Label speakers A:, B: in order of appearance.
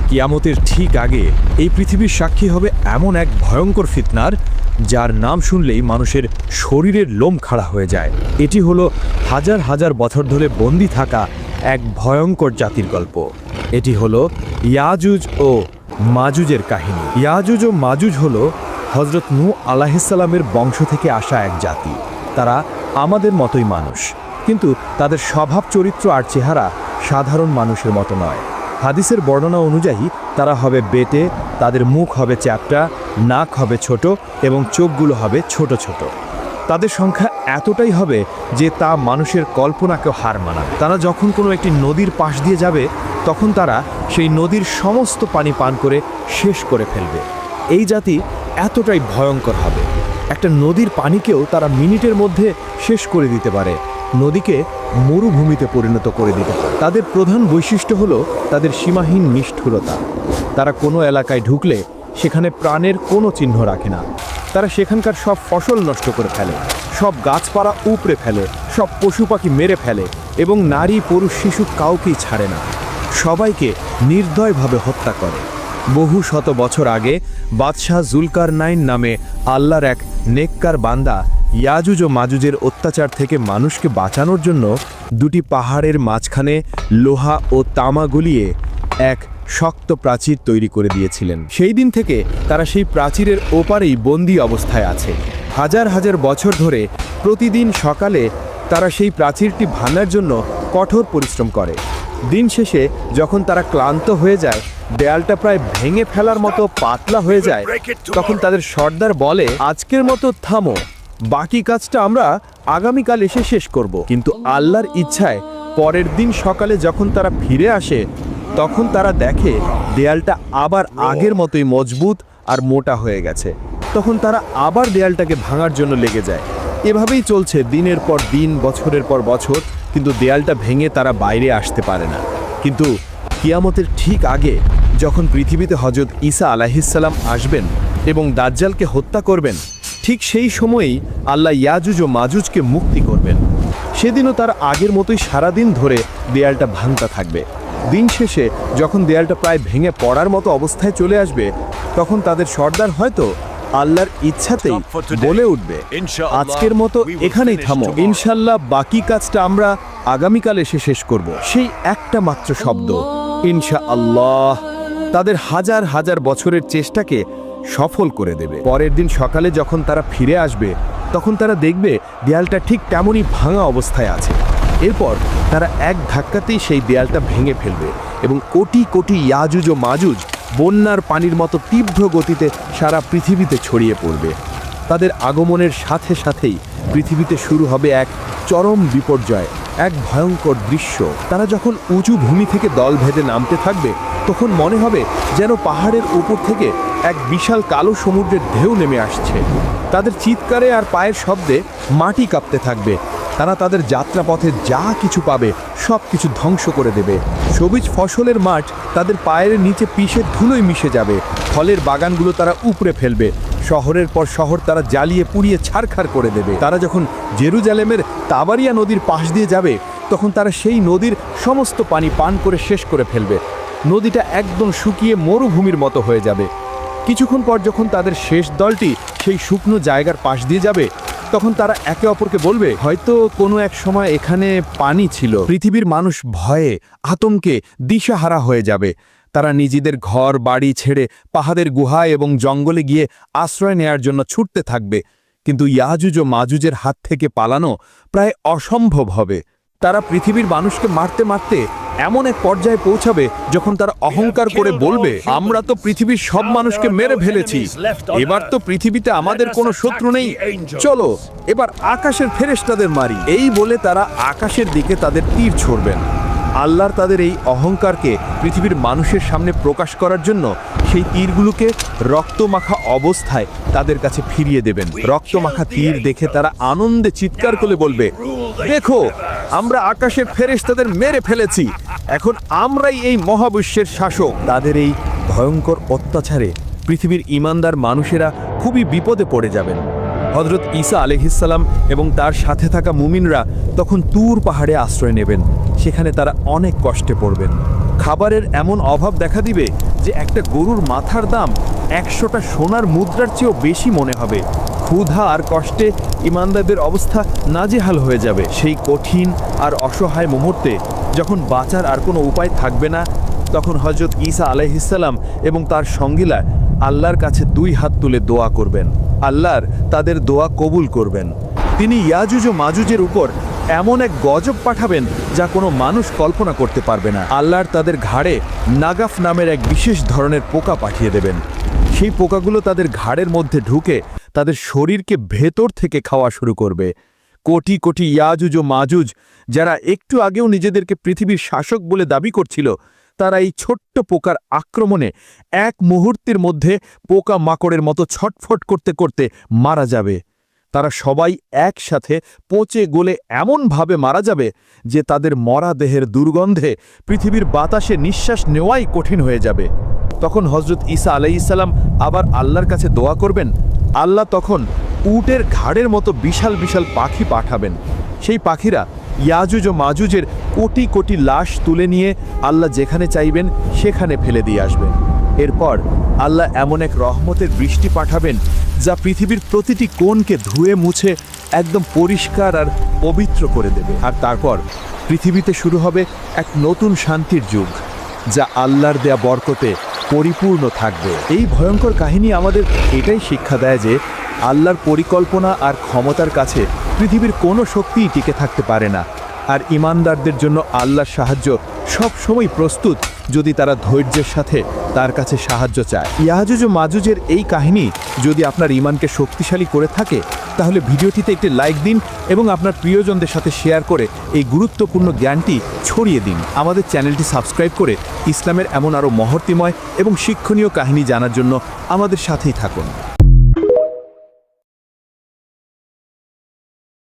A: কিয়ামতের ঠিক আগে এই পৃথিবীর সাক্ষী হবে এমন এক ভয়ঙ্কর ফিতনার, যার নাম শুনলেই মানুষের শরীরের লোম খাড়া হয়ে যায়। এটি হলো হাজার হাজার বছর ধরে বন্দী থাকা এক ভয়ঙ্কর জাতির গল্প। এটি হলো ইয়াজুজ ও মাজুজের কাহিনী। ইয়াজুজ ও মাজুজ হলো হযরত নূহ আলাইহিসসালামের বংশ থেকে আসা এক জাতি। তারা আমাদের মতোই মানুষ, কিন্তু তাদের স্বভাব চরিত্র আর চেহারা সাধারণ মানুষের মতো নয়। হাদিসের বর্ণনা অনুযায়ী তারা হবে বেটে, তাদের মুখ হবে চ্যাপ্টা, নাক হবে ছোট এবং চোখগুলো হবে ছোট ছোট। তাদের সংখ্যা এতটাই হবে যে তা মানুষের কল্পনাকেও হার মানায়। তারা যখন কোনো একটি নদীর পাশ দিয়ে যাবে, তখন তারা সেই নদীর সমস্ত পানি পান করে শেষ করে ফেলবে। এই জাতি এতটাই ভয়ঙ্কর হবে, একটা নদীর পানিকেও তারা মিনিটের মধ্যে শেষ করে দিতে পারে, নদীকে মরুভূমিতে পরিণত করে দিতে পারে। তাদের প্রধান বৈশিষ্ট্য হলো তাদের সীমাহীন নিষ্ঠুরতা। তারা কোনো এলাকায় ঢুকলে সেখানে প্রাণের কোনো চিহ্ন রাখে না। তারা সেখানকার সব ফসল নষ্ট করে ফেলে, সব গাছপালা উপড়ে ফেলে, সব পশু পাখি মেরে ফেলে এবং নারী পুরুষ শিশু কাউকেই ছাড়ে না। সবাইকে নির্দয়ভাবে হত্যা করে। বহু শত বছর আগে বাদশাহ জুলকারনাইন নামে আল্লাহর এক নেককার বান্দা ইয়াজুজ ও মাজুজের অত্যাচার থেকে মানুষকে বাঁচানোর জন্য দুটি পাহাড়ের মাঝখানে লোহা ও তামা গলিয়ে এক শক্ত প্রাচীর তৈরি করে দিয়েছিলেন। সেই দিন থেকে তারা সেই প্রাচীরের ওপারেই বন্দী অবস্থায় আছে। হাজার হাজার বছর ধরে প্রতিদিন সকালে তারা সেই প্রাচীরটি ভাঙার জন্য কঠোর পরিশ্রম করে। দিন শেষে যখন তারা ক্লান্ত হয়ে যায়, দেয়ালটা প্রায় ভেঙে ফেলার মতো পাতলা হয়ে যায়, তখন তাদের সর্দার বলে, আজকের মতো থামো, বাকি কাজটা আমরা আগামীকাল এসে শেষ করব। কিন্তু আল্লাহর ইচ্ছায় পরের দিন সকালে যখন তারা ফিরে আসে, তখন তারা দেখে দেয়ালটা আবার আগের মতোই মজবুত আর মোটা হয়ে গেছে। তখন তারা আবার দেয়ালটাকে ভাঙার জন্য লেগে যায়। এভাবেই চলছে দিনের পর দিন, বছরের পর বছর, কিন্তু দেয়ালটা ভেঙে তারা বাইরে আসতে পারে না। কিন্তু কিয়ামতের ঠিক আগে যখন পৃথিবীতে হযরত ঈসা আলাইহিসসালাম আসবেন এবং দাজ্জালকে হত্যা করবেন, ঠিক সেই সময়েই আল্লাহ ইয়াজুজ ও মাজুজকে মুক্তি করবেন। সেদিনও তার আগের মতোই সারাদিন ধরে দেয়ালটা ভাঙতে থাকবে। দিন শেষে যখন দেয়ালটা প্রায় ভেঙে পড়ার মতো অবস্থায় চলে আসবে, তখন তাদের সর্দার হয়তো আল্লাহর ইচ্ছাতেই বলে উঠবে, আজকের মতো এখানেই থামো, ইনশাল্লাহ বাকি কাজটা আমরা আগামীকাল এসে শেষ করব। সেই একটা মাত্র শব্দ ইনশাআল্লাহ তাদের হাজার হাজার বছরের চেষ্টাকে সফল করে দেবে। পরের দিন সকালে যখন তারা ফিরে আসবে, তখন তারা দেখবে দেয়ালটা ঠিক তেমনই ভাঙা অবস্থায় আছে। এরপর তারা এক ধাক্কাতেই সেই দেয়ালটা ভেঙে ফেলবে এবং কোটি কোটি ইয়াজুজ ও মাজুজ বন্যার পানির মতো তীব্র গতিতে সারা পৃথিবীতে ছড়িয়ে পড়বে। তাদের আগমনের সাথে সাথেই পৃথিবীতে শুরু হবে এক চরম বিপর্যয়, এক ভয়ঙ্কর দৃশ্য। তারা যখন উঁচু ভূমি থেকে দল ভেদে নামতে থাকবে, তখন মনে হবে যেন পাহাড়ের উপর থেকে এক বিশাল কালো সমুদ্রের ঢেউ নেমে আসছে। তাদের চিৎকারে আর পায়ের শব্দে মাটি কাঁপতে থাকবে। তারা তাদের যাত্রাপথে যা কিছু পাবে সব কিছু ধ্বংস করে দেবে। সবুজ ফসলের মাঠ তাদের পায়ের নিচে পিষে ধুলোয় মিশে যাবে। ফলের বাগানগুলো তারা উপড়ে ফেলবে। শহরের পর শহর তারা জ্বালিয়ে পুড়িয়ে ছারখার করে দেবে। তারা যখন জেরুজালেমের তাবারিয়া নদীর পাশ দিয়ে যাবে, তখন তারা সেই নদীর সমস্ত পানি পান করে শেষ করে ফেলবে। নদীটা একদম শুকিয়ে মরুভূমির মতো হয়ে যাবে। কিছুক্ষণ পর যখন তাদের শেষ দলটি সেই শুকনো জায়গার পাশ দিয়ে যাবে, তখন তারা একে অপরকে বলবে, হয়তো কোনো এক সময় এখানে পানি ছিল। পৃথিবীর মানুষ ভয়ে আতঙ্কে দিশাহারা হয়ে যাবে। তারা নিজেদের ঘর বাড়ি ছেড়ে পাহাড়ের গুহায় এবং জঙ্গলে গিয়ে আশ্রয় নেয়ার জন্য ছুটতে থাকবে। কিন্তু ইয়াজুজ ও মাজুজের হাত থেকে পালানো প্রায় অসম্ভব হবে। তারা পৃথিবীর মানুষকে মারতে মারতে এমন এক পর্যায়ে পৌঁছাবে যখন তারা অহংকার করে বলবে, আমরা তো পৃথিবীর সব মানুষকে মেরে ফেলেছি, এবার তো পৃথিবীতে আমাদের কোনো শত্রু নেই, চলো এবার আকাশের ফেরেশতাদের মারি। এই বলে তারা আকাশের দিকে তাদের তীর ছুড়বেন। আল্লাহর তাদের এই অহংকারকে পৃথিবীর মানুষের সামনে প্রকাশ করার জন্য সেই তীরগুলোকে রক্তমাখা অবস্থায় তাদের কাছে ফিরিয়ে দেবেন। রক্তমাখা তীর দেখে তারা আনন্দে চিৎকার করে বলবে, দেখো আমরা আকাশের ফেরেশতাদের মেরে ফেলেছি, এখন আমরাই এই মহাবিশ্বের শাসক। তাদের এই ভয়ঙ্কর অত্যাচারে পৃথিবীর ঈমানদার মানুষেরা খুবই বিপদে পড়ে যাবেন। হযরত ঈসা আলাইহিসসালাম এবং তার সাথে থাকা মুমিনরা তখন তুর পাহাড়ে আশ্রয় নেবেন। সেখানে তারা অনেক কষ্টে পড়বেন, খাবারের এমন অভাব দেখা দিবে যে একটা গরুর মাথার দাম 100টা সোনার মুদ্রার চেয়েও বেশি মনে হবে। ক্ষুধা আর কষ্টে ইমানদারদের অবস্থা নাজেহাল হয়ে যাবে। সেই কঠিন আর অসহায় মুহূর্তে যখন বাঁচার আর কোনো উপায় থাকবে না, তখন হযরত ঈসা আলাইহিসসালাম এবং তার সঙ্গীরা আল্লাহর কাছে 2 হাত তুলে দোয়া করবেন। আল্লাহর তাদের দোয়া কবুল করবেন। তিনি ইয়াজুজ ও মাজুজের উপর এমন এক গজব পাঠাবেন যা কোনো মানুষ কল্পনা করতে পারবে না। আল্লাহর তাদের ঘাড়ে নাগাফ নামের এক বিশেষ ধরনের পোকা পাঠিয়ে দেবেন। সেই পোকাগুলো তাদের ঘাড়ের মধ্যে ঢুকে তাদের শরীরকে ভেতর থেকে খাওয়া শুরু করবে। কোটি কোটি ইয়াজুজ ও মাজুজ, যারা একটু আগেও নিজেদেরকে পৃথিবীর শাসক বলে দাবি করছিল, তারা এই ছোট্ট পোকার আক্রমণে এক মুহূর্তের মধ্যে পোকা মাকড়ের মতো ছটফট করতে করতে মারা যাবে। তারা সবাই একসাথে পচে গলে এমনভাবে মারা যাবে যে তাদের মরা দেহের দুর্গন্ধে পৃথিবীর বাতাসে নিঃশ্বাস নেওয়াই কঠিন হয়ে যাবে। তখন হযরত ঈসা আলাইহিসসালাম আবার আল্লাহর কাছে দোয়া করবেন। আল্লাহ তখন উটের ঘাড়ের মতো বিশাল বিশাল পাখি পাঠাবেন। সেই পাখিরা ইয়াজুজ ও মাজুজের কোটি কোটি লাশ তুলে নিয়ে আল্লাহ যেখানে চাইবেন সেখানে ফেলে দিয়ে আসবেন। এরপর আল্লাহ এমন এক রহমতের বৃষ্টি পাঠাবেন যা পৃথিবীর প্রতিটি কোণকে ধুয়ে মুছে একদম পরিষ্কার আর পবিত্র করে দেবে। আর তারপর পৃথিবীতে শুরু হবে এক নতুন শান্তির যুগ, যা আল্লাহর দেয়া বরকতে পরিপূর্ণ থাকবে। এই ভয়ঙ্কর কাহিনী আমাদের এটাই শিক্ষা দেয় যে আল্লাহর পরিকল্পনা আর ক্ষমতার কাছে পৃথিবীর কোনো শক্তিই টিকে থাকতে পারে না। আর ঈমানদারদের জন্য আল্লাহর সাহায্য সব সময় প্রস্তুত, যদি তারা ধৈর্যের সাথে তার কাছে সাহায্য চায়। ইয়াজুজ ও মাজুজের এই কাহিনী যদি আপনার ঈমানকে শক্তিশালী করে থাকে, তাহলে ভিডিওটিতে একটি লাইক দিন এবং আপনার প্রিয়জনদের সাথে শেয়ার করে এই গুরুত্বপূর্ণ জ্ঞানটি ছড়িয়ে দিন। আমাদের চ্যানেলটি সাবস্ক্রাইব করে ইসলামের এমন আরও মহর্তিময় এবং শিক্ষণীয় কাহিনী জানার জন্য আমাদের সাথেই থাকুন।